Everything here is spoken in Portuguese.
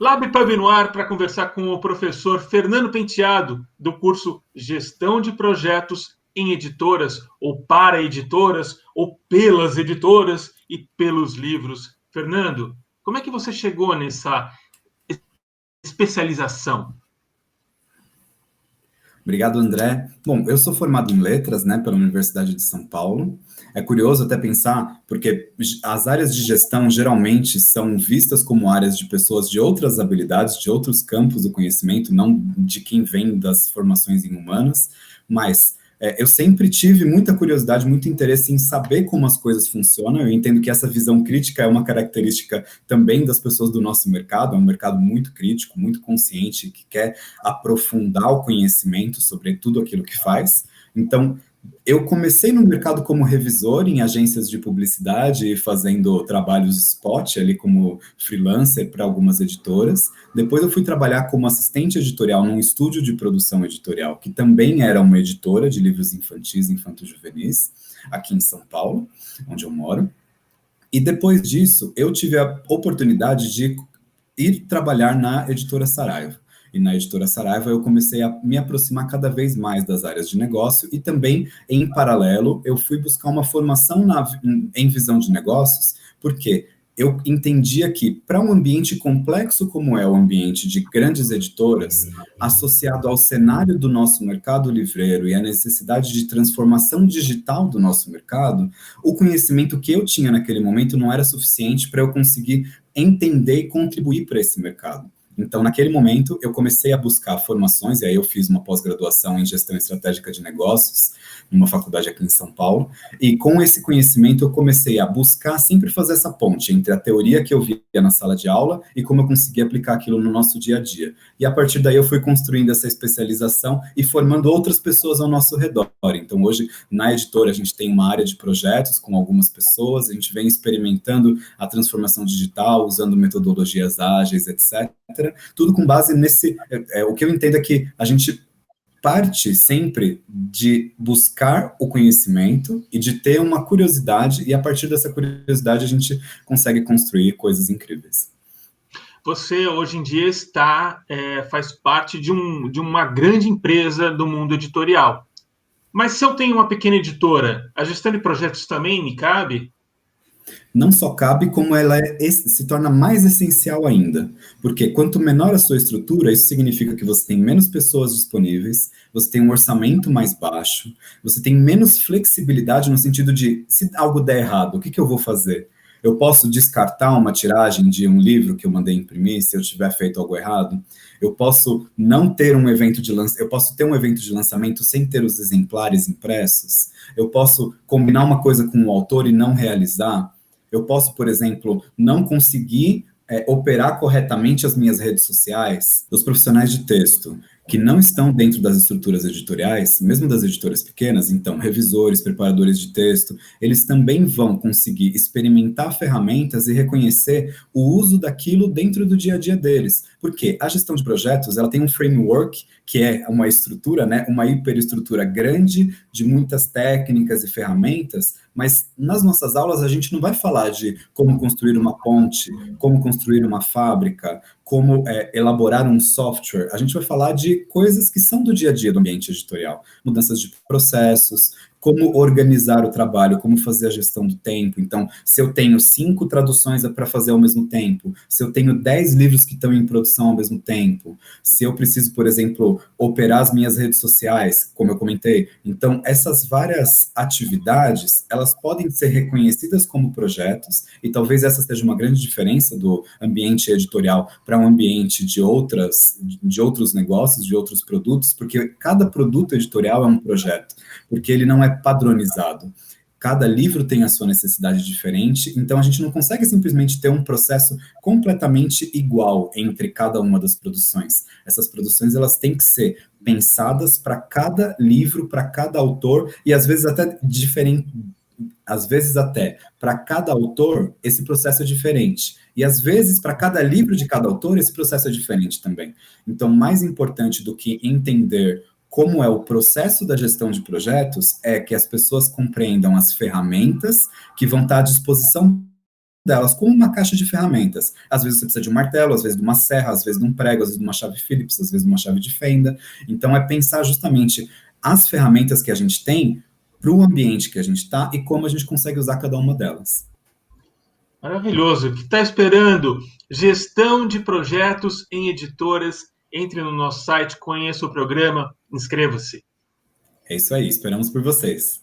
Lab Pub no ar para conversar com o professor Fernando Penteado, do curso Gestão de Projetos em Editoras, ou para editoras, ou pelas editoras e pelos livros. Fernando, como é que você chegou nessa especialização? Obrigado, André. Bom, eu sou formado em letras, né, pela Universidade de São Paulo. É curioso até pensar, porque as áreas de gestão geralmente são vistas como áreas de pessoas de outras habilidades, de outros campos do conhecimento, não de quem vem das formações em humanas, mas eu sempre tive muita curiosidade, muito interesse em saber como as coisas funcionam. Eu entendo que essa visão crítica é uma característica também das pessoas do nosso mercado, é um mercado muito crítico, muito consciente, que quer aprofundar o conhecimento sobre tudo aquilo que faz. Então, eu comecei no mercado como revisor em agências de publicidade, fazendo trabalhos spot ali como freelancer para algumas editoras. Depois eu fui trabalhar como assistente editorial num estúdio de produção editorial, que também era uma editora de livros infantis e infanto-juvenis, aqui em São Paulo, onde eu moro. E depois disso, eu tive a oportunidade de ir trabalhar na editora Saraiva. E na editora Saraiva eu comecei a me aproximar cada vez mais das áreas de negócio e também, em paralelo, eu fui buscar uma formação em visão de negócios, porque eu entendia que, para um ambiente complexo como é o ambiente de grandes editoras, associado ao cenário do nosso mercado livreiro e à necessidade de transformação digital do nosso mercado, o conhecimento que eu tinha naquele momento não era suficiente para eu conseguir entender e contribuir para esse mercado. Então, naquele momento, eu comecei a buscar formações, e aí eu fiz uma pós-graduação em gestão estratégica de negócios, numa faculdade aqui em São Paulo, e com esse conhecimento eu comecei a buscar sempre fazer essa ponte entre a teoria que eu via na sala de aula e como eu conseguia aplicar aquilo no nosso dia a dia. E a partir daí eu fui construindo essa especialização e formando outras pessoas ao nosso redor. Então, hoje, na editora, a gente tem uma área de projetos com algumas pessoas, a gente vem experimentando a transformação digital, usando metodologias ágeis, etc. Tudo com base nesse. O que eu entendo é que a gente parte sempre de buscar o conhecimento e de ter uma curiosidade, e a partir dessa curiosidade a gente consegue construir coisas incríveis. Você hoje em dia faz parte de uma grande empresa do mundo editorial. Mas se eu tenho uma pequena editora, a gestão de projetos também me cabe? Não só cabe, como se torna mais essencial ainda. Porque quanto menor a sua estrutura, isso significa que você tem menos pessoas disponíveis, você tem um orçamento mais baixo, você tem menos flexibilidade no sentido de, se algo der errado, o que eu vou fazer? Eu posso descartar uma tiragem de um livro que eu mandei imprimir se eu tiver feito algo errado? Eu posso não ter um evento de lançamento, eu posso ter um evento de lançamento sem ter os exemplares impressos? Eu posso combinar uma coisa com o autor e não realizar? Eu posso, por exemplo, não conseguir operar corretamente as minhas redes sociais. Os profissionais de texto que não estão dentro das estruturas editoriais, mesmo das editoras pequenas, então, revisores, preparadores de texto, eles também vão conseguir experimentar ferramentas e reconhecer o uso daquilo dentro do dia a dia deles. Porque a gestão de projetos, ela tem um framework, que é uma estrutura, né, uma hiperestrutura grande, de muitas técnicas e ferramentas, mas nas nossas aulas a gente não vai falar de como construir uma ponte, como construir uma fábrica, como elaborar um software. A gente vai falar de coisas que são do dia a dia do ambiente editorial, mudanças de processos, como organizar o trabalho, como fazer a gestão do tempo. Então, se eu tenho 5 traduções para fazer ao mesmo tempo, se eu tenho 10 livros que estão em produção ao mesmo tempo, se eu preciso, por exemplo, operar as minhas redes sociais, como eu comentei. Então, essas várias atividades, elas podem ser reconhecidas como projetos, e talvez essa seja uma grande diferença do ambiente editorial para um ambiente de outros negócios, de outros produtos, porque cada produto editorial é um projeto, porque ele não é padronizado. Cada livro tem a sua necessidade diferente, então a gente não consegue simplesmente ter um processo completamente igual entre cada uma das produções. Essas produções, elas têm que ser pensadas para cada livro, para cada autor, e às vezes até diferente, às vezes até para cada autor esse processo é diferente. E às vezes para cada livro de cada autor esse processo é diferente também. Então, mais importante do que entender como é o processo da gestão de projetos é que as pessoas compreendam as ferramentas que vão estar à disposição delas, como uma caixa de ferramentas. Às vezes você precisa de um martelo, às vezes de uma serra, às vezes de um prego, às vezes de uma chave Phillips, às vezes de uma chave de fenda. Então, é pensar justamente as ferramentas que a gente tem para o ambiente que a gente está e como a gente consegue usar cada uma delas. Maravilhoso. O que está esperando? Gestão de projetos em editoras. Entre no nosso site, conheça o programa, inscreva-se. É isso aí, esperamos por vocês.